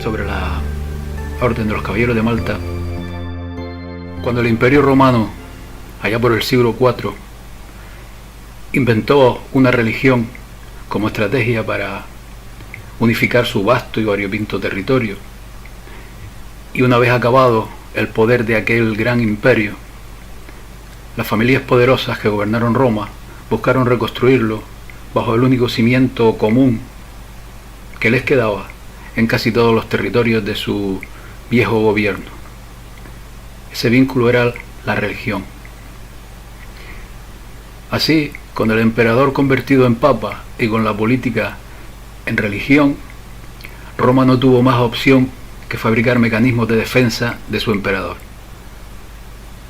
sobre la Orden de los Caballeros de Malta. Cuando el Imperio Romano, allá por el siglo IV, inventó una religión como estrategia para unificar su vasto y variopinto territorio, y una vez acabado el poder de aquel gran imperio, las familias poderosas que gobernaron Roma buscaron reconstruirlo bajo el único cimiento común que les quedaba en casi todos los territorios de su viejo gobierno. Ese vínculo era la religión. Así, con el emperador convertido en papa y con la política en religión, Roma no tuvo más opción que fabricar mecanismos de defensa de su emperador.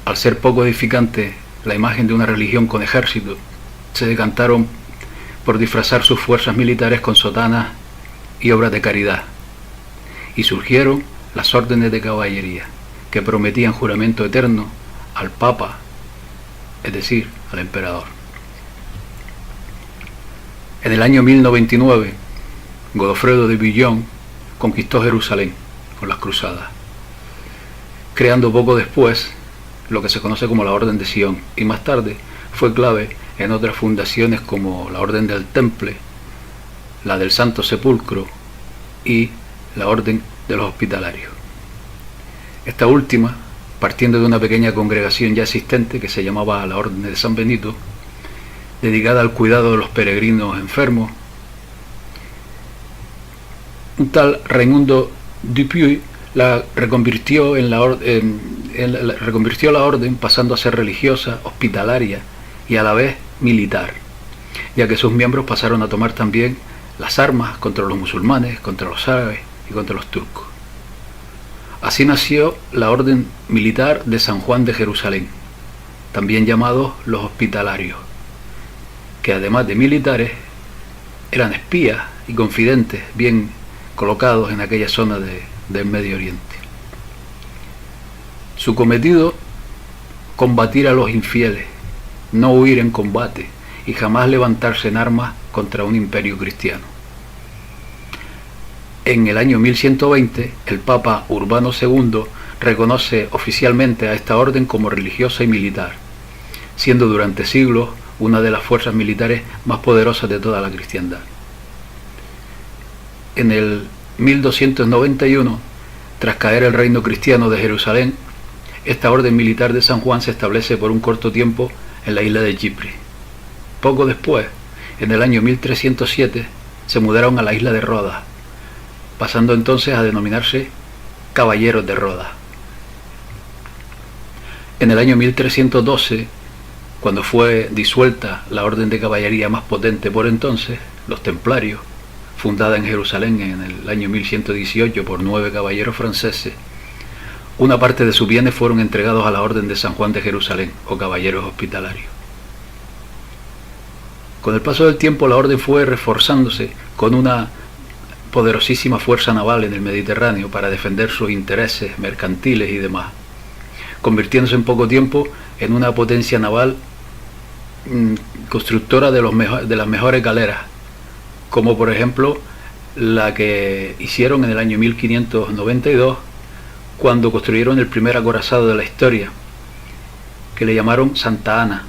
Al ser poco edificante la imagen de una religión con ejército, se decantaron por disfrazar sus fuerzas militares con sotanas y obras de caridad, y surgieron las órdenes de caballería, que prometían juramento eterno al Papa, es decir, al emperador. En el año 1099, Godofredo de Bouillon conquistó Jerusalén con las cruzadas, creando poco después lo que se conoce como la Orden de Sion, y más tarde fue clave en otras fundaciones como la Orden del Temple, la del Santo Sepulcro y la Orden de los Hospitalarios. Esta última, partiendo de una pequeña congregación ya existente que se llamaba la Orden de San Benito, dedicada al cuidado de los peregrinos enfermos, un tal Raimundo Dupuy la reconvirtió reconvirtió la orden, pasando a ser religiosa, hospitalaria y a la vez militar, ya que sus miembros pasaron a tomar también las armas contra los musulmanes, contra los árabes y contra los turcos. Así nació la Orden Militar de San Juan de Jerusalén, también llamados los Hospitalarios, que además de militares eran espías y confidentes bien colocados en aquella zona del Medio Oriente. Su cometido: combatir a los infieles, no huir en combate y jamás levantarse en armas contra un imperio cristiano. En el año 1120, el Papa Urbano II reconoce oficialmente a esta orden como religiosa y militar, siendo durante siglos una de las fuerzas militares más poderosas de toda la cristiandad. En el 1291, tras caer el reino cristiano de Jerusalén, esta orden militar de San Juan se establece por un corto tiempo en la isla de Chipre. Poco después, en el año 1307, se mudaron a la isla de Rodas, pasando entonces a denominarse Caballeros de Rodas. En el año 1312, cuando fue disuelta la orden de caballería más potente por entonces, los Templarios, fundada en Jerusalén en el año 1118 por 9 caballeros franceses, una parte de sus bienes fueron entregados a la Orden de San Juan de Jerusalén, o Caballeros Hospitalarios. Con el paso del tiempo, la orden fue reforzándose con una poderosísima fuerza naval en el Mediterráneo para defender sus intereses mercantiles y demás, convirtiéndose en poco tiempo en una potencia naval constructora de las mejores galeras, como por ejemplo la que hicieron en el año 1592, cuando construyeron el primer acorazado de la historia, que le llamaron Santa Ana,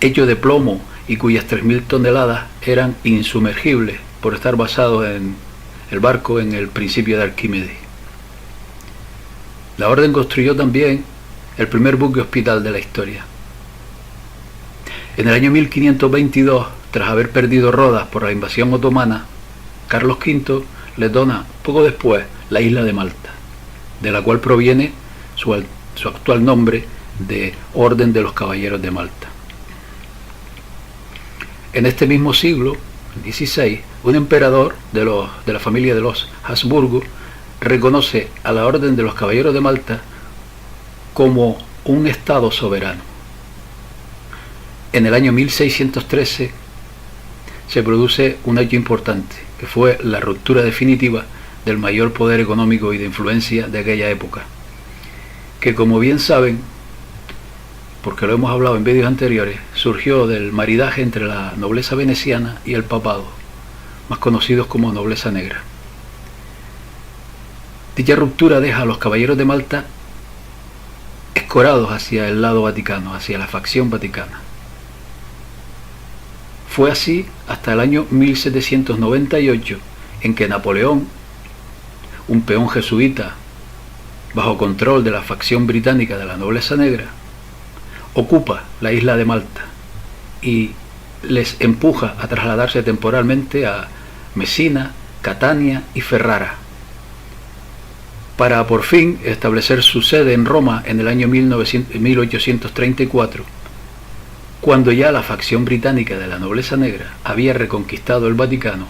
hecho de plomo y cuyas 3.000 toneladas eran insumergibles por estar basado en el barco en el principio de Arquímedes. La orden construyó también el primer buque hospital de la historia. En el año 1522, tras haber perdido Rodas por la invasión otomana, Carlos V le dona poco después la isla de Malta, de la cual proviene su actual nombre de Orden de los Caballeros de Malta. En este mismo siglo, XVI, un emperador de la familia de los Habsburgo reconoce a la Orden de los Caballeros de Malta como un estado soberano. En el año 1613 se produce un hecho importante, que fue la ruptura definitiva del mayor poder económico y de influencia de aquella época, que, como bien saben, porque lo hemos hablado en vídeos anteriores, surgió del maridaje entre la nobleza veneciana y el papado, más conocidos como nobleza negra. Dicha ruptura deja a los caballeros de Malta escorados hacia el lado vaticano, hacia la facción vaticana. Fue así hasta el año 1798, en que Napoleón, un peón jesuita bajo control de la facción británica de la nobleza negra, ocupa la isla de Malta y les empuja a trasladarse temporalmente a Messina, Catania y Ferrara, para por fin establecer su sede en Roma en el año 1834, cuando ya la facción británica de la nobleza negra había reconquistado el Vaticano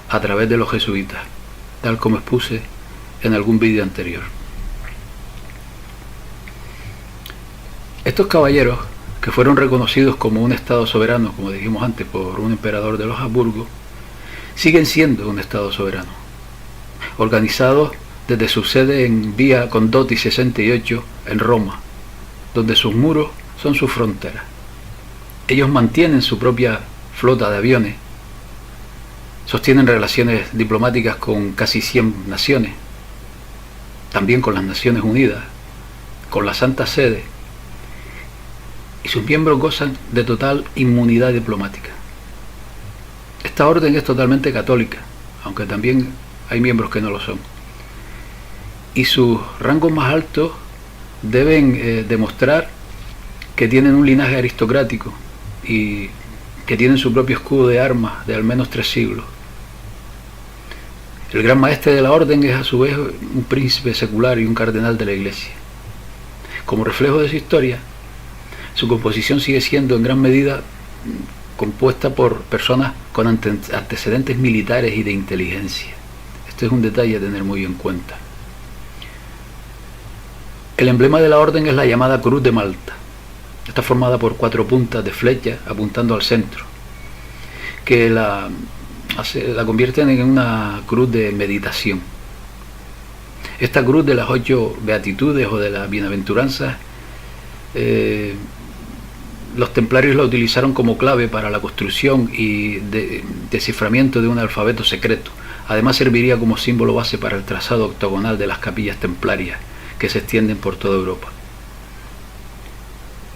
a través de los jesuitas, tal como expuse en algún vídeo anterior. Estos caballeros, que fueron reconocidos como un estado soberano, como dijimos antes, por un emperador de los Habsburgo, siguen siendo un estado soberano, organizados desde su sede en Vía Condotti 68 en Roma, donde sus muros son sus fronteras. Ellos mantienen su propia flota de aviones, sostienen relaciones diplomáticas con casi 100 naciones, también con las Naciones Unidas, con la Santa Sede, y sus miembros gozan de total inmunidad diplomática. Esta orden es totalmente católica, aunque también hay miembros que no lo son. Y sus rangos más altos deben demostrar que tienen un linaje aristocrático y que tienen su propio escudo de armas de al menos 3 siglos. El gran maestre de la orden es a su vez un príncipe secular y un cardenal de la Iglesia. Como reflejo de su historia, su composición sigue siendo en gran medida compuesta por personas con antecedentes militares y de inteligencia. Este es un detalle a tener muy en cuenta. El emblema de la orden es la llamada Cruz de Malta. Está formada por 4 puntas de flecha apuntando al centro, que la convierten en una cruz de meditación. Esta cruz de las 8 beatitudes o de las bienaventuranzas, los templarios la utilizaron como clave para la construcción y desciframiento de un alfabeto secreto. Además serviría como símbolo base para el trazado octogonal de las capillas templarias que se extienden por toda Europa.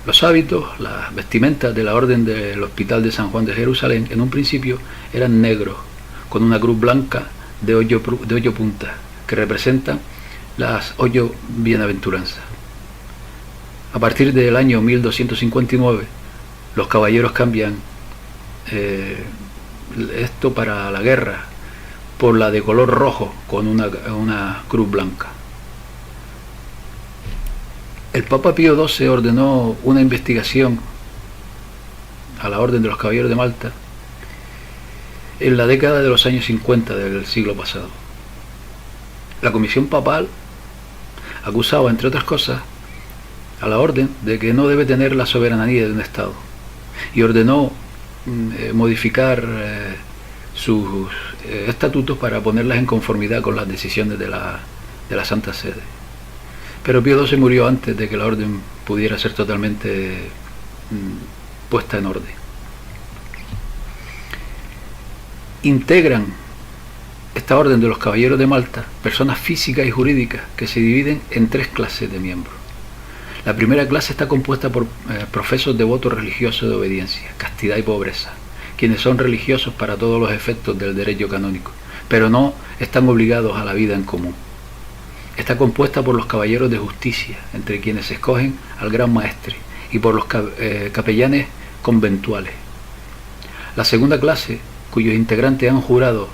Los hábitos, las vestimentas de la Orden del Hospital de San Juan de Jerusalén en un principio eran negros, con una cruz blanca de 8 puntas, que representan las 8 bienaventuranzas. A partir del año 1259, los caballeros cambian esto para la guerra por la de color rojo con una cruz blanca. El Papa Pío XII ordenó una investigación a la Orden de los Caballeros de Malta en la década de los años 50 del siglo pasado. La Comisión Papal acusaba, entre otras cosas, a la Orden de que no debe tener la soberanía de un Estado y ordenó modificar sus estatutos para ponerlas en conformidad con las decisiones de la Santa Sede. Pero Pío XII murió antes de que la orden pudiera ser totalmente puesta en orden. Integran esta orden de los Caballeros de Malta personas físicas y jurídicas que se dividen en 3 clases de miembros. La primera clase está compuesta por profesos devotos religiosos de obediencia, castidad y pobreza, quienes son religiosos para todos los efectos del derecho canónico, pero no están obligados a la vida en común. Está compuesta por los caballeros de justicia, entre quienes se escogen al gran maestre, y por los capellanes conventuales. La segunda clase, cuyos integrantes han jurado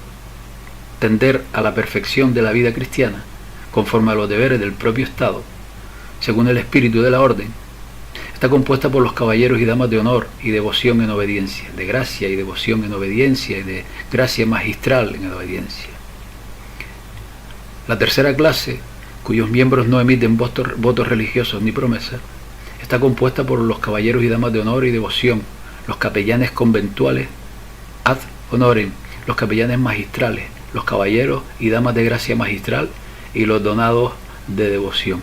tender a la perfección de la vida cristiana, conforme a los deberes del propio Estado, según el espíritu de la orden, está compuesta por los caballeros y damas de honor y devoción en obediencia, de gracia y devoción en obediencia y de gracia magistral en obediencia. La tercera clase, cuyos miembros no emiten votos religiosos ni promesas, está compuesta por los caballeros y damas de honor y devoción, los capellanes conventuales ad honorem, los capellanes magistrales, los caballeros y damas de gracia magistral y los donados de devoción.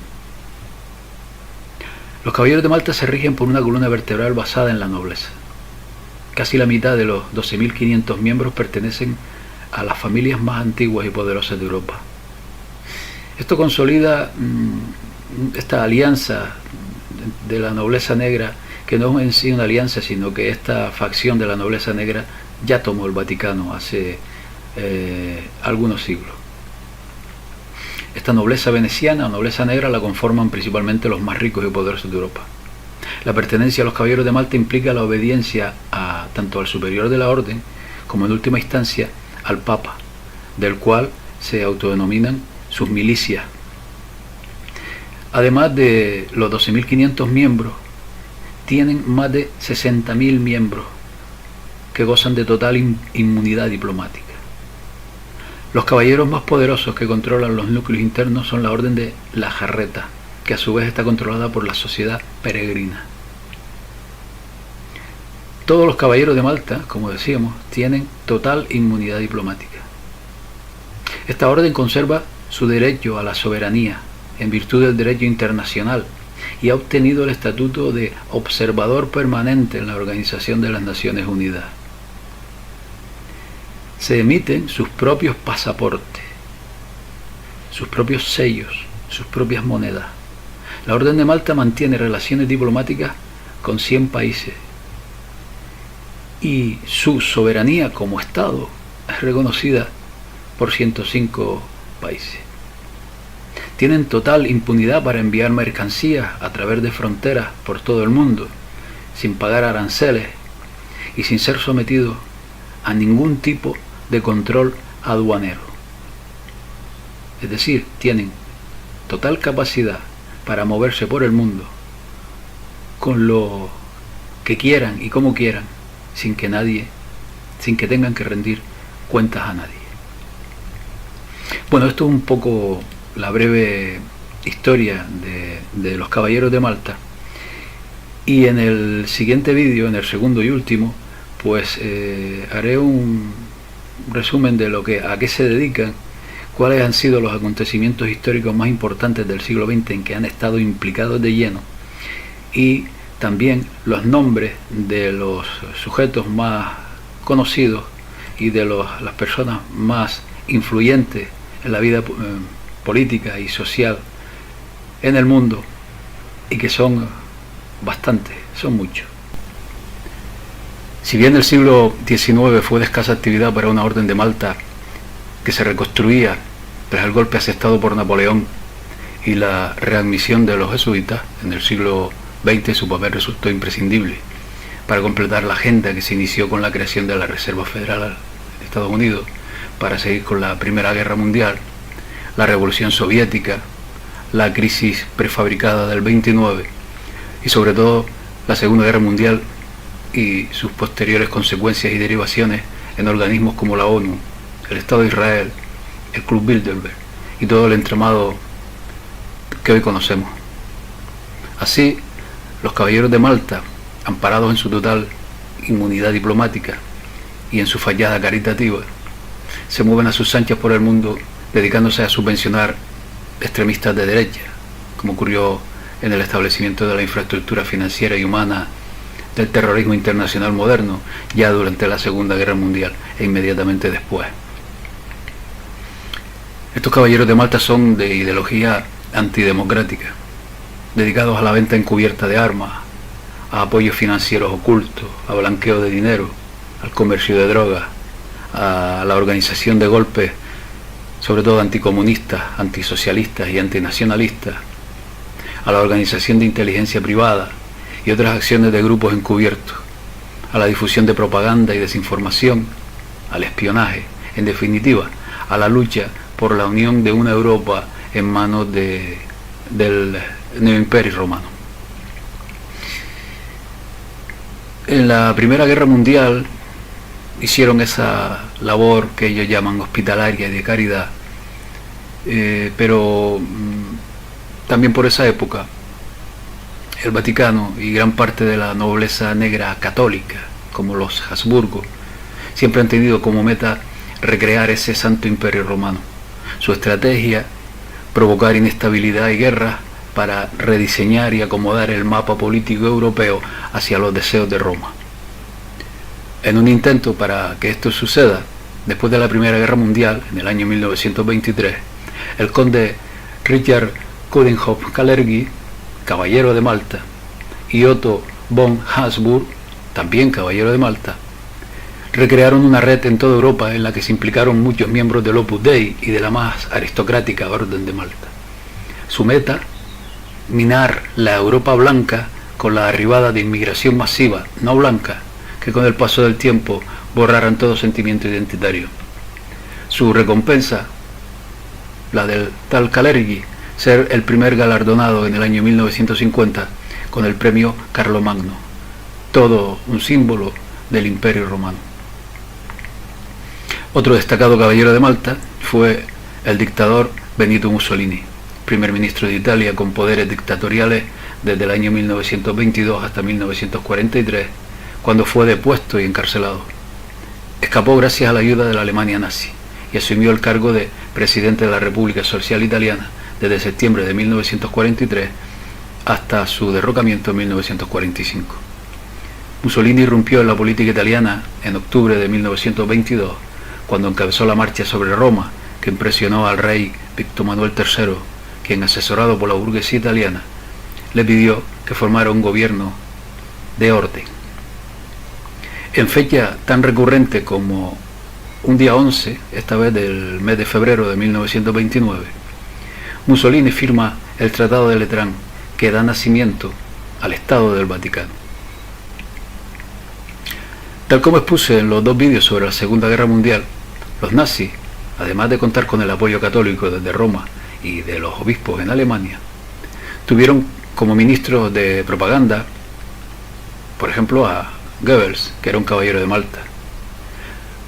Los caballeros de Malta se rigen por una columna vertebral basada en la nobleza. Casi la mitad de los 12.500 miembros pertenecen a las familias más antiguas y poderosas de Europa. Esto consolida esta alianza de la nobleza negra, que no es en sí una alianza, sino que esta facción de la nobleza negra ya tomó el Vaticano hace algunos siglos. Esta nobleza veneciana o nobleza negra la conforman principalmente los más ricos y poderosos de Europa. La pertenencia a los caballeros de Malta implica la obediencia tanto al superior de la orden como en última instancia al Papa, del cual se autodenominan sus milicias. Además de los 12.500 miembros, tienen más de 60.000 miembros que gozan de total inmunidad diplomática. Los caballeros más poderosos que controlan los núcleos internos son la Orden de la Jarreta, que a su vez está controlada por la Sociedad Peregrina. Todos los caballeros de Malta, como decíamos, tienen total inmunidad diplomática. Esta orden conserva su derecho a la soberanía en virtud del derecho internacional y ha obtenido el estatuto de observador permanente en la Organización de las Naciones Unidas. Se emiten sus propios pasaportes, sus propios sellos, sus propias monedas. La Orden de Malta mantiene relaciones diplomáticas con 100 países y su soberanía como Estado es reconocida por 105 países. Tienen total impunidad para enviar mercancías a través de fronteras por todo el mundo, sin pagar aranceles y sin ser sometidos a ningún tipo de control aduanero. Es decir, tienen total capacidad para moverse por el mundo con lo que quieran y como quieran, sin que tengan que rendir cuentas a nadie. Bueno, esto es un poco la breve historia de los caballeros de Malta, y en el siguiente vídeo, en el segundo y último, pues haré un resumen de a qué se dedican, cuáles han sido los acontecimientos históricos más importantes del siglo XX en que han estado implicados de lleno, y también los nombres de los sujetos más conocidos y de las personas más influyentes en la vida política y social en el mundo, y que son bastantes, son muchos. Si bien el siglo XIX fue de escasa actividad para una orden de Malta que se reconstruía tras el golpe asestado por Napoleón y la readmisión de los jesuitas, en el siglo XX su papel resultó imprescindible para completar la agenda que se inició con la creación de la Reserva Federal de Estados Unidos, para seguir con la Primera Guerra Mundial, la Revolución Soviética, la crisis prefabricada del 29 y sobre todo la Segunda Guerra Mundial y sus posteriores consecuencias y derivaciones en organismos como la ONU, el Estado de Israel, el Club Bilderberg y todo el entramado que hoy conocemos. Así, los caballeros de Malta, amparados en su total inmunidad diplomática y en su fachada caritativa, se mueven a sus anchas por el mundo dedicándose a subvencionar extremistas de derecha, como ocurrió en el establecimiento de la infraestructura financiera y humana del terrorismo internacional moderno, ya durante la Segunda Guerra Mundial e inmediatamente después. Estos caballeros de Malta son de ideología antidemocrática, dedicados a la venta encubierta de armas, a apoyos financieros ocultos, a blanqueo de dinero, al comercio de drogas, a la organización de golpes, sobre todo anticomunistas, antisocialistas y antinacionalistas, a la organización de inteligencia privada y otras acciones de grupos encubiertos, a la difusión de propaganda y desinformación, al espionaje, en definitiva, a la lucha por la unión de una Europa en manos del neoimperio romano. En la Primera Guerra Mundial hicieron esa labor que ellos llaman hospitalaria y de caridad, pero también por esa época el Vaticano y gran parte de la nobleza negra católica, como los Habsburgo, siempre han tenido como meta recrear ese santo imperio romano. Su estrategia, provocar inestabilidad y guerra para rediseñar y acomodar el mapa político europeo hacia los deseos de Roma. En un intento para que esto suceda, después de la Primera Guerra Mundial, en el año 1923, el conde Richard Coudenhove-Kalergi, caballero de Malta, y Otto von Habsburg, también caballero de Malta, recrearon una red en toda Europa en la que se implicaron muchos miembros del Opus Dei y de la más aristocrática Orden de Malta. Su meta, minar la Europa blanca con la arribada de inmigración masiva no blanca que con el paso del tiempo borraran todo sentimiento identitario. Su recompensa, la del tal Kalergi, ser el primer galardonado en el año 1950 con el premio Carlomagno, todo un símbolo del Imperio Romano. Otro destacado caballero de Malta fue el dictador Benito Mussolini, primer ministro de Italia con poderes dictatoriales desde el año 1922 hasta 1943, cuando fue depuesto y encarcelado. Escapó gracias a la ayuda de la Alemania nazi y asumió el cargo de presidente de la República Social Italiana desde septiembre de 1943 hasta su derrocamiento en 1945. Mussolini irrumpió en la política italiana en octubre de 1922, cuando encabezó la marcha sobre Roma, que impresionó al rey Víctor Manuel III, quien, asesorado por la burguesía italiana, le pidió que formara un gobierno de orden. En fecha tan recurrente como un día 11, esta vez del mes de febrero de 1929, Mussolini firma el Tratado de Letrán, que da nacimiento al Estado del Vaticano. Tal como expuse en los dos vídeos sobre la Segunda Guerra Mundial, los nazis, además de contar con el apoyo católico desde Roma y de los obispos en Alemania, tuvieron como ministros de propaganda, por ejemplo, a Goebbels, que era un caballero de Malta,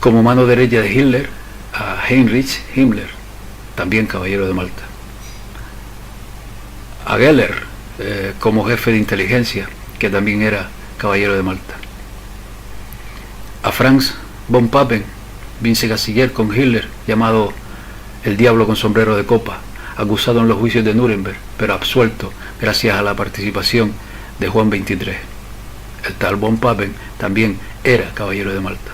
como mano derecha de Hitler, a Heinrich Himmler, también caballero de Malta, a Geller, como jefe de inteligencia, que también era caballero de Malta, a Franz von Papen, vicecanciller con Hitler, llamado el Diablo con sombrero de copa, acusado en los juicios de Nuremberg, pero absuelto gracias a la participación de Juan XXIII. El tal von Papen también era caballero de Malta.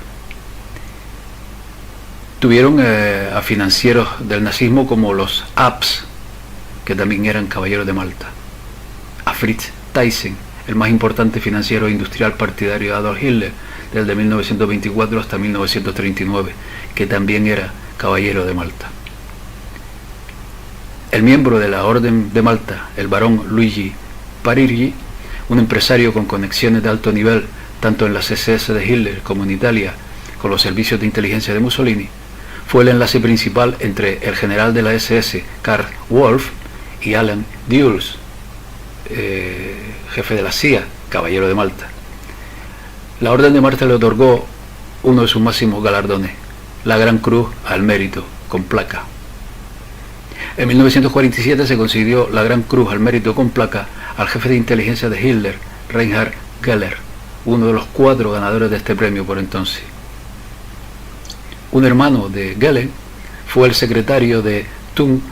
Tuvieron a financieros del nazismo como los Abs, que también eran caballeros de Malta, a Fritz Thyssen, el más importante financiero industrial partidario de Adolf Hitler desde 1924 hasta 1939, que también era caballero de Malta. El miembro de la Orden de Malta, el barón Luigi Parirgi, un empresario con conexiones de alto nivel tanto en las SS de Hitler como en Italia con los servicios de inteligencia de Mussolini, fue el enlace principal entre el general de la SS Karl Wolff y Alan Dulles, jefe de la CIA, caballero de Malta. La Orden de Malta le otorgó uno de sus máximos galardones, la Gran Cruz al Mérito, con placa. En 1947 se concedió la Gran Cruz al Mérito con placa al jefe de inteligencia de Hitler, Reinhard Geller, uno de los 4 ganadores de este premio por entonces. Un hermano de Geller fue el secretario de Thun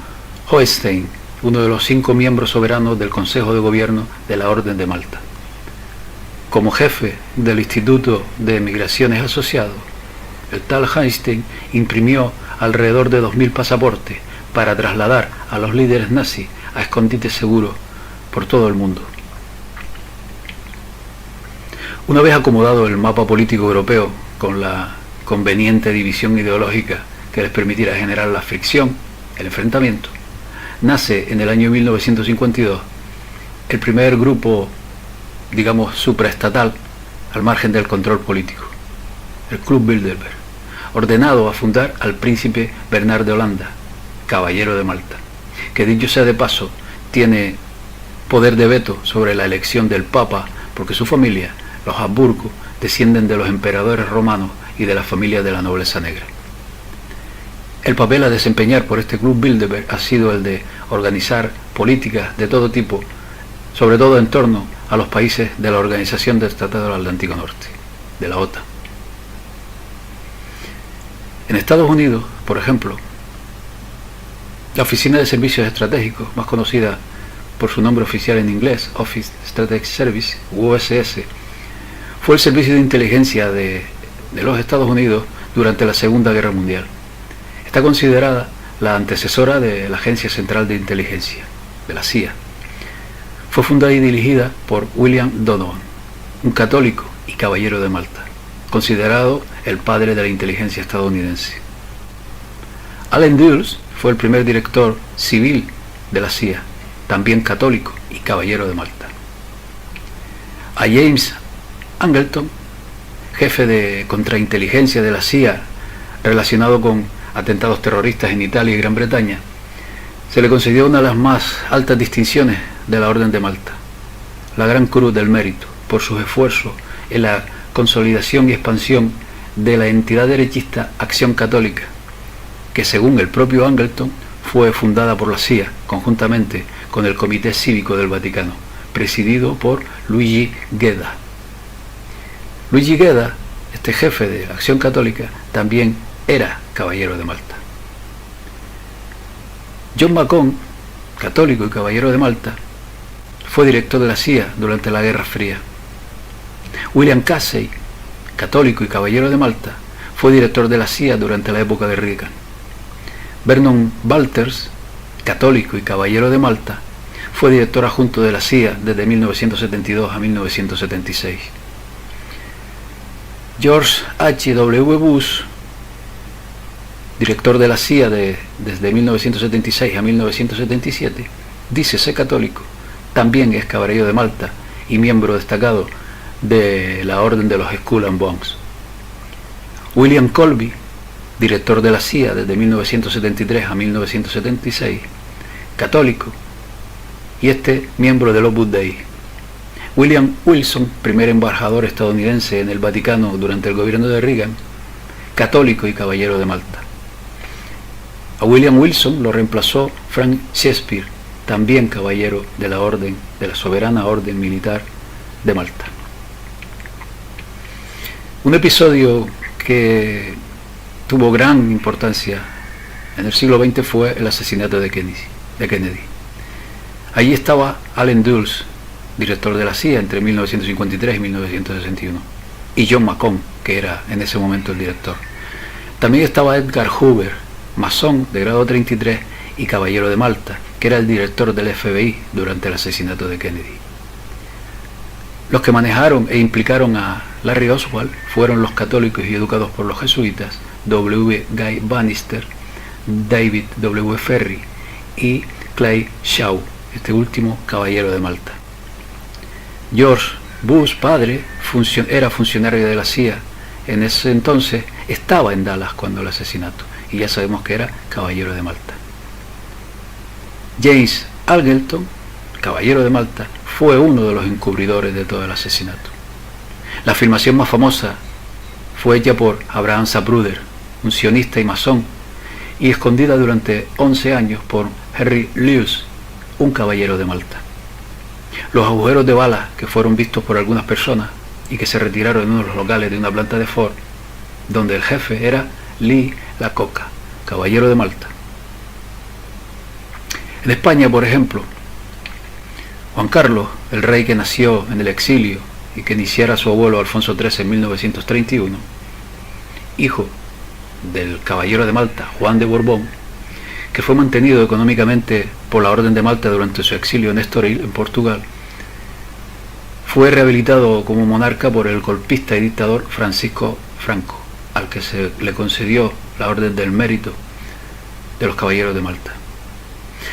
Hohenstein, uno de los 5 miembros soberanos del Consejo de Gobierno de la Orden de Malta. Como jefe del Instituto de Migraciones Asociado, el tal Hohenstein imprimió alrededor de 2000 pasaportes para trasladar a los líderes nazis a escondites seguros por todo el mundo. Una vez acomodado el mapa político europeo con la conveniente división ideológica que les permitiera generar la fricción, el enfrentamiento, nace en el año 1952 el primer grupo, digamos, supraestatal al margen del control político, el Club Bilderberg, ordenado a fundar al príncipe Bernard de Holanda, caballero de Malta, que dicho sea de paso, tiene poder de veto sobre la elección del Papa porque su familia, los Habsburgo, descienden de los emperadores romanos y de la familia de la nobleza negra. El papel a desempeñar por este Club Bilderberg ha sido el de organizar políticas de todo tipo, sobre todo en torno a los países de la Organización del Tratado del Atlántico Norte, de la OTAN. En Estados Unidos, por ejemplo, la Oficina de Servicios Estratégicos, más conocida por su nombre oficial en inglés, Office Strategic Service, USS, fue el servicio de inteligencia de los Estados Unidos durante la Segunda Guerra Mundial. Está considerada la antecesora de la Agencia Central de Inteligencia, de la CIA. Fue fundada y dirigida por William Donovan, un católico y caballero de Malta, considerado el padre de la inteligencia estadounidense. Allen Dulles fue el primer director civil de la CIA, también católico y caballero de Malta. A James Angleton, jefe de contrainteligencia de la CIA relacionado con atentados terroristas en Italia y Gran Bretaña, se le concedió una de las más altas distinciones de la Orden de Malta, la Gran Cruz del Mérito, por sus esfuerzos en la consolidación y expansión de la entidad derechista Acción Católica, que según el propio Angleton fue fundada por la CIA conjuntamente con el Comité Cívico del Vaticano, presidido por Luigi Gheda. Luigi Gheda, este jefe de Acción Católica, también era caballero de Malta. John Macon, católico y caballero de Malta, fue director de la CIA durante la Guerra Fría. William Casey, católico y caballero de Malta, fue director de la CIA durante la época de Reagan. Vernon Walters, católico y caballero de Malta, fue director adjunto de la CIA desde 1972 a 1976. George H.W. Bush, director de la CIA desde 1976 a 1977, dice ser católico, también es caballero de Malta y miembro destacado de la Orden de los Skull and Bones. William Colby, director de la CIA desde 1973 a 1976, católico, y miembro del Opus Dei. William Wilson, primer embajador estadounidense en el Vaticano durante el gobierno de Reagan, católico y caballero de Malta. A William Wilson lo reemplazó Frank Shakespeare, también caballero de la Orden, de la Soberana Orden Militar de Malta. Un episodio que tuvo gran importancia en el siglo XX fue el asesinato de Kennedy. Allí estaba Allen Dulles, director de la CIA entre 1953 y 1961, y John Macon, que era en ese momento el director. También estaba Edgar Hoover, masón de grado 33 y caballero de Malta, que era el director del FBI durante el asesinato de Kennedy. Los que manejaron e implicaron a Larry Oswald fueron los católicos y educados por los jesuitas W. Guy Bannister, David W. Ferry y Clay Shaw, este último caballero de Malta. George Bush, padre, era funcionario de la CIA. En ese entonces estaba en Dallas cuando el asesinato, y ya sabemos que era caballero de Malta. James Angleton, caballero de Malta, fue uno de los encubridores de todo el asesinato. La filmación más famosa fue hecha por Abraham Zapruder, un sionista y masón, y escondida durante 11 años por Henry Luce, un caballero de Malta. Los agujeros de balas que fueron vistos por algunas personas y que se retiraron en uno de los locales de una planta de Ford, donde el jefe era Lee Iacocca, caballero de Malta. En España, por ejemplo, Juan Carlos, el rey que nació en el exilio y que iniciara a su abuelo Alfonso XIII en 1931, hijo del caballero de Malta, Juan de Borbón, que fue mantenido económicamente por la Orden de Malta durante su exilio en Estoril, en Portugal, fue rehabilitado como monarca por el golpista y dictador Francisco Franco, al que se le concedió la Orden del Mérito de los Caballeros de Malta.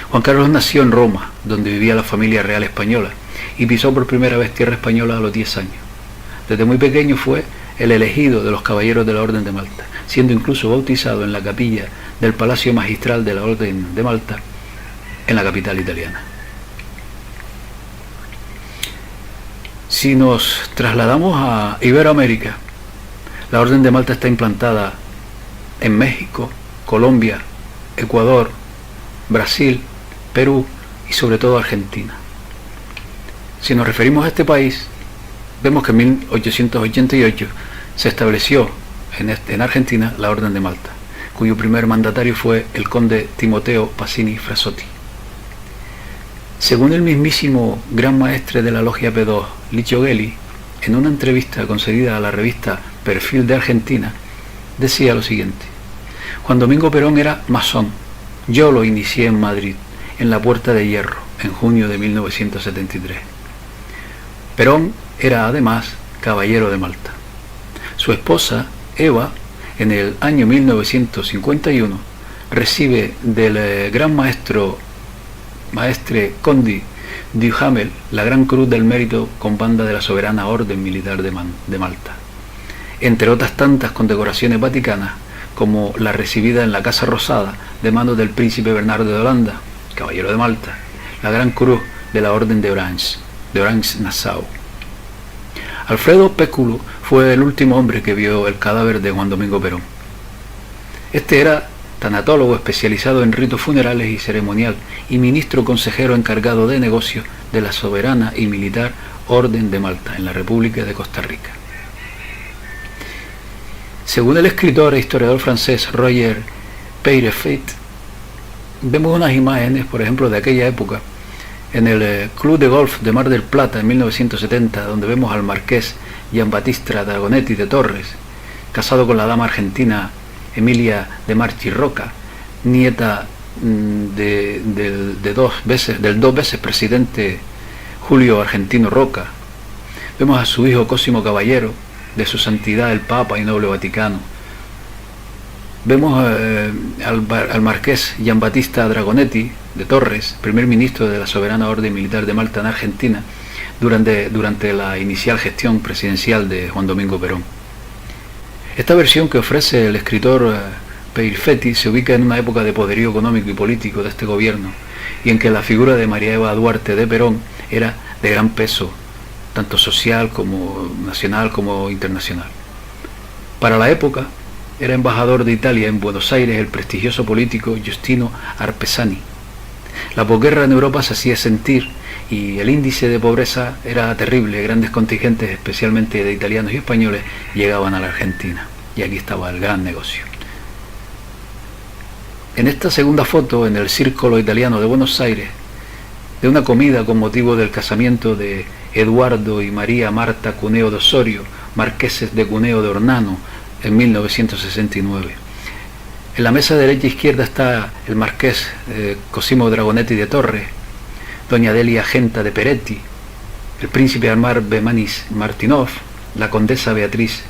Juan Carlos nació en Roma, donde vivía la familia real española, y pisó por primera vez tierra española a los 10 años. Desde muy pequeño fue el elegido de los Caballeros de la Orden de Malta, siendo incluso bautizado en la capilla del Palacio Magistral de la Orden de Malta, en la capital italiana. Si nos trasladamos a Iberoamérica, la Orden de Malta está implantada en México, Colombia, Ecuador, Brasil, Perú y sobre todo Argentina. Si nos referimos a este país, vemos que en 1888 se estableció en Argentina la Orden de Malta, cuyo primer mandatario fue el conde Timoteo Pasini Frasotti. Según el mismísimo gran maestre de la logia P2, Licio Gelli, en una entrevista concedida a la revista Perfil de Argentina, decía lo siguiente: Juan Domingo Perón era masón, Yo lo inicié en Madrid, en la Puerta de Hierro, en junio de 1973. Perón era además caballero de Malta. Su esposa, Eva, en el año 1951, recibe del gran maestre Condi Duhamel la Gran Cruz del Mérito con banda de la Soberana Orden Militar de Malta, entre otras tantas condecoraciones vaticanas, como la recibida en la Casa Rosada de manos del príncipe Bernardo de Holanda, caballero de Malta, la Gran Cruz de la Orden de Orange-Nassau. Alfredo Péculo fue el último hombre que vio el cadáver de Juan Domingo Perón. Este era tanatólogo especializado en ritos funerales y ceremonial y ministro consejero encargado de negocios de la Soberana y Militar Orden de Malta en la República de Costa Rica. Según el escritor e historiador francés Roger Peyrefeit, vemos unas imágenes, por ejemplo, de aquella época en el Club de Golf de Mar del Plata en 1970, donde vemos al marqués Giambattista Dragonetti de Torres, casado con la dama argentina Emilia de Marchi Roca, nieta del dos veces presidente Julio Argentino Roca. Vemos a su hijo Cosimo Caballero, de su santidad el Papa y Noble Vaticano. Vemos al marqués Giambattista Dragonetti de Torres, primer ministro de la Soberana Orden Militar de Malta en Argentina, durante la inicial gestión presidencial de Juan Domingo Perón. Esta versión que ofrece el escritor Peyrefeit se ubica en una época de poderío económico y político de este gobierno, y en que la figura de María Eva Duarte de Perón era de gran peso, tanto social como nacional como internacional. Para la época, era embajador de Italia en Buenos Aires el prestigioso político Giustino Arpesani. La posguerra en Europa se hacía sentir y el índice de pobreza era terrible. Grandes contingentes, especialmente de italianos y españoles, llegaban a la Argentina. Y aquí estaba el gran negocio. En esta segunda foto, en el Círculo Italiano de Buenos Aires, de una comida con motivo del casamiento de Eduardo y María Marta Cuneo de Osorio, marqueses de Cuneo de Ornano, en 1969. En la mesa derecha e izquierda está el marqués Cosimo Dragonetti de Torres, doña Delia Genta de Peretti, el príncipe Armar Bemanis Martinov, la condesa Beatriz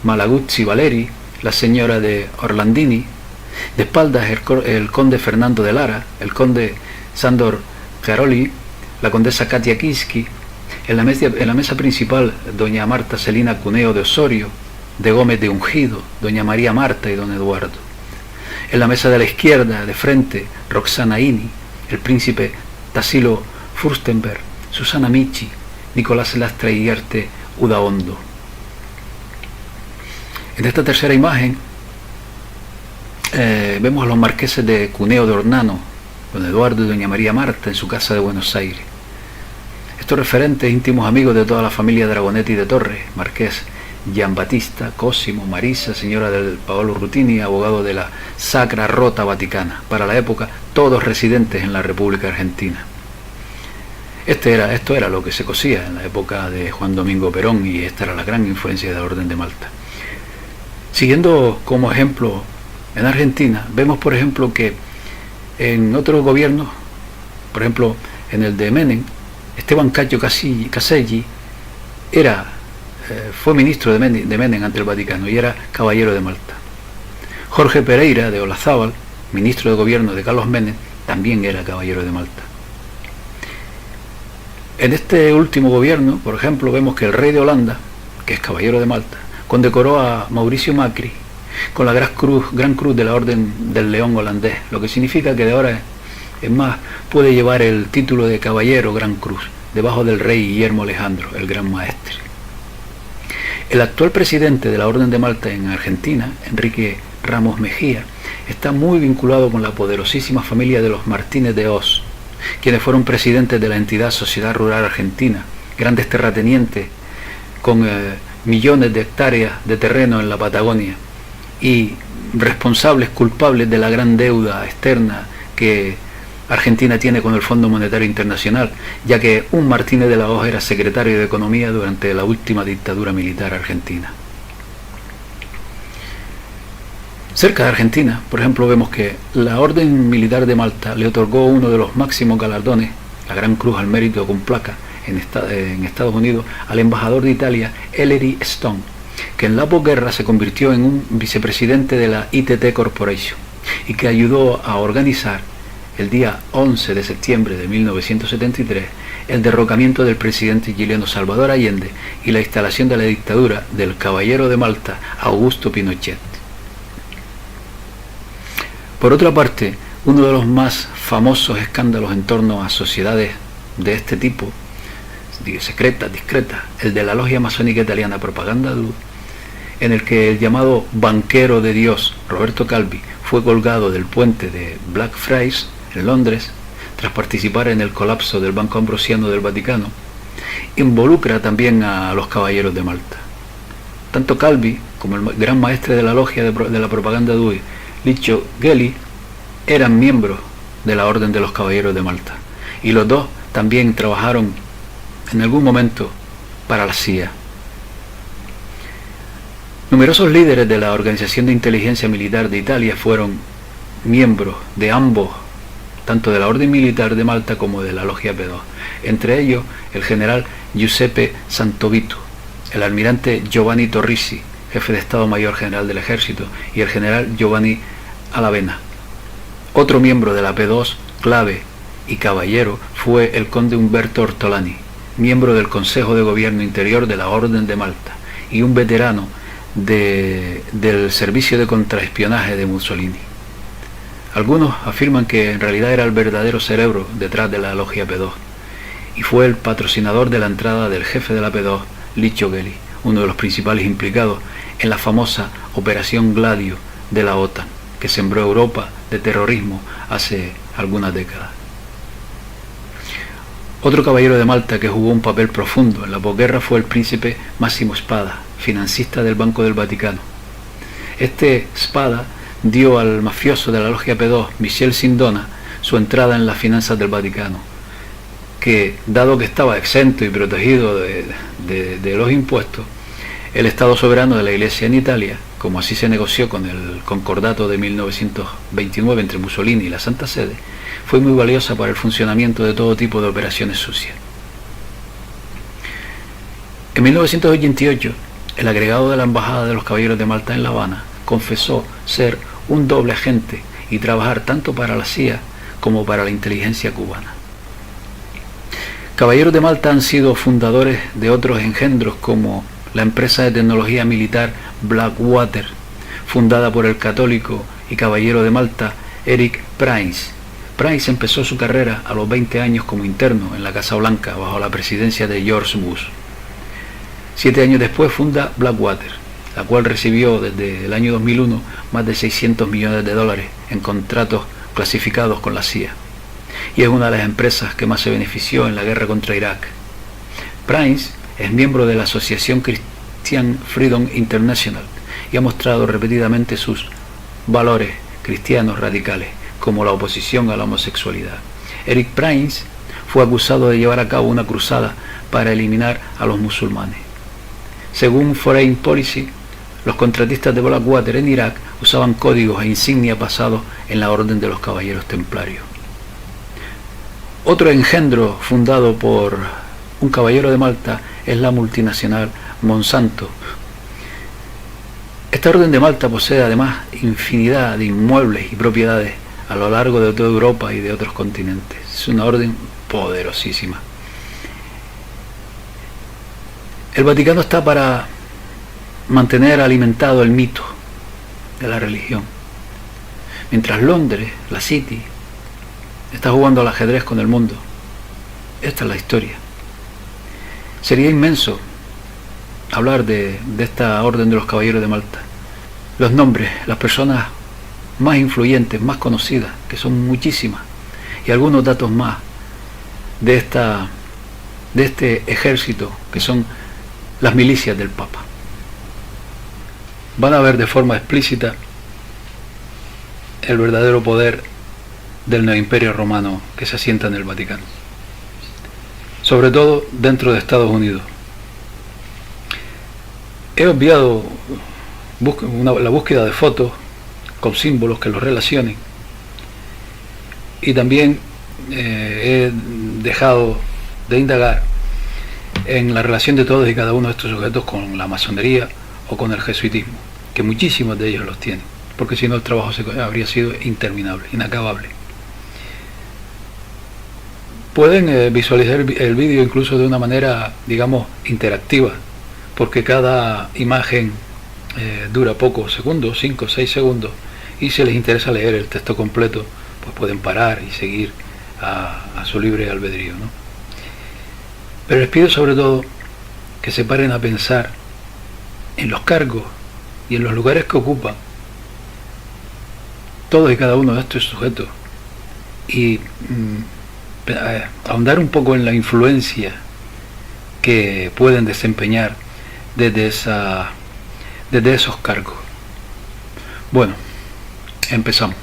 Malaguzzi Valeri, la señora de Orlandini, de espaldas el conde Fernando de Lara, el conde Sandor Caroli, la condesa Katia Kiski, en la mesa principal doña Marta Celina Cuneo de Osorio, de Gómez de Ungido, doña María Marta y don Eduardo. En la mesa de la izquierda, de frente, Roxana Ini, el príncipe Tassilo Furstenberg, Susana Michi, Nicolás Lastra y Arte Udaondo. En esta tercera imagen vemos a los marqueses de Cuneo de Ornano, don Eduardo y doña María Marta, en su casa de Buenos Aires. Estos referentes íntimos amigos de toda la familia Dragonetti de Torres, marqués Giambattista, Cosimo, Marisa, señora del Paolo Rutini, abogado de la Sacra Rota Vaticana, para la época todos residentes en la República Argentina. Esto era lo que se cosía en la época de Juan Domingo Perón, y esta era la gran influencia de la Orden de Malta. Siguiendo como ejemplo en Argentina, vemos por ejemplo que en otros gobiernos, por ejemplo en el de Menem, Esteban Cacho Caselli fue ministro de Menem ante el Vaticano y era caballero de Malta. Jorge Pereira de Olazábal, ministro de gobierno de Carlos Menem, también era caballero de Malta. En este último gobierno, por ejemplo, vemos que el rey de Holanda, que es caballero de Malta, condecoró a Mauricio Macri con la Gran Cruz de la Orden del León holandés, lo que significa que de ahora en más puede llevar el título de caballero Gran Cruz, debajo del rey Guillermo Alejandro, el Gran Maestre. El actual presidente de la Orden de Malta en Argentina, Enrique Ramos Mejía, está muy vinculado con la poderosísima familia de los Martínez de Hoz, quienes fueron presidentes de la entidad Sociedad Rural Argentina, grandes terratenientes con millones de hectáreas de terreno en la Patagonia y responsables culpables de la gran deuda externa que Argentina tiene con el Fondo Monetario Internacional, ya que un Martínez de la Hoz era secretario de Economía durante la última dictadura militar argentina. Cerca de Argentina, por ejemplo, vemos que la Orden Militar de Malta le otorgó uno de los máximos galardones, la Gran Cruz al Mérito con placa, en Estados Unidos, al embajador de Italia, Ellery Stone, que en la posguerra se convirtió en un vicepresidente de la ITT Corporation y que ayudó a organizar el día 11 de septiembre de 1973 el derrocamiento del presidente chileno Salvador Allende y la instalación de la dictadura del caballero de Malta, Augusto Pinochet. Por otra parte, uno de los más famosos escándalos en torno a sociedades de este tipo, secretas, discretas, el de la logia masónica italiana Propaganda Due, en el que el llamado banquero de Dios, Roberto Calvi, fue colgado del puente de Blackfriars en Londres tras participar en el colapso del Banco Ambrosiano del Vaticano, involucra también a los caballeros de Malta. Tanto Calvi como el gran maestre de la logia de la Propaganda Due, Licio Gelli, eran miembros de la Orden de los Caballeros de Malta, y los dos también trabajaron en algún momento para la CIA. Numerosos líderes de la Organización de Inteligencia Militar de Italia fueron miembros de ambos, tanto de la Orden Militar de Malta como de la Logia P2, entre ellos el general Giuseppe Santovito, el almirante Giovanni Torrisi, jefe de Estado Mayor General del Ejército, y el general Giovanni Alavena. Otro miembro de la P2, clave y caballero, fue el conde Umberto Ortolani, miembro del Consejo de Gobierno Interior de la Orden de Malta y un veterano del servicio de contraespionaje de Mussolini. Algunos afirman que en realidad era el verdadero cerebro detrás de la logia P2 y fue el patrocinador de la entrada del jefe de la P2, Licio Gelli, uno de los principales implicados en la famosa Operación Gladio de la OTAN, que sembró Europa de terrorismo hace algunas décadas. Otro caballero de Malta que jugó un papel profundo en la posguerra fue el príncipe Massimo Spada, financista del Banco del Vaticano. Este Spada dio al mafioso de la logia P2, Michel Sindona, su entrada en las finanzas del Vaticano, que, dado que estaba exento y protegido de los impuestos, el Estado soberano de la Iglesia en Italia, como así se negoció con el concordato de 1929 entre Mussolini y la Santa Sede, fue muy valiosa para el funcionamiento de todo tipo de operaciones sucias. En 1988, el agregado de la Embajada de los Caballeros de Malta en La Habana confesó ser un doble agente y trabajar tanto para la CIA como para la inteligencia cubana. Caballeros de Malta han sido fundadores de otros engendros como la empresa de tecnología militar Blackwater, fundada por el católico y caballero de Malta Eric Prince. Prince empezó su carrera a los 20 años como interno en la Casa Blanca bajo la presidencia de George Bush. 7 años después funda Blackwater, la cual recibió desde el año 2001 más de 600 millones de dólares en contratos clasificados con la CIA, y es una de las empresas que más se benefició en la guerra contra Irak. Prince es miembro de la Asociación Christian Freedom International y ha mostrado repetidamente sus valores cristianos radicales, como la oposición a la homosexualidad. Eric Prince fue acusado de llevar a cabo una cruzada para eliminar a los musulmanes. Según Foreign Policy, los contratistas de Blackwater en Irak usaban códigos e insignias basados en la Orden de los Caballeros Templarios. Otro engendro fundado por un caballero de Malta es la multinacional Monsanto. Esta Orden de Malta posee además infinidad de inmuebles y propiedades a lo largo de toda Europa y de otros continentes. Es una orden poderosísima. El Vaticano está para mantener alimentado el mito de la religión, mientras Londres, la City, está jugando al ajedrez con el mundo. Esta es la historia. Sería inmenso hablar de esta Orden de los Caballeros de Malta. Los nombres, las personas más influyentes, más conocidas, que son muchísimas, y algunos datos más de este ejército, que son las milicias del Papa. Van a ver de forma explícita el verdadero poder del neoimperio romano que se asienta en el Vaticano, sobre todo dentro de Estados Unidos. He obviado la búsqueda de fotos con símbolos que los relacionen. Y también he dejado de indagar en la relación de todos y cada uno de estos sujetos con la masonería o con el jesuitismo, que muchísimos de ellos los tienen, porque si no el trabajo habría sido interminable, inacabable. Pueden visualizar el vídeo incluso de una manera, digamos, interactiva, porque cada imagen dura pocos segundos, 5 o 6 segundos, y si les interesa leer el texto completo, pues pueden parar y seguir a su libre albedrío, ¿no? Pero les pido sobre todo que se paren a pensar en los cargos y en los lugares que ocupan todos y cada uno de estos sujetos, y ahondar un poco en la influencia que pueden desempeñar desde esos cargos. Bueno, empezamos.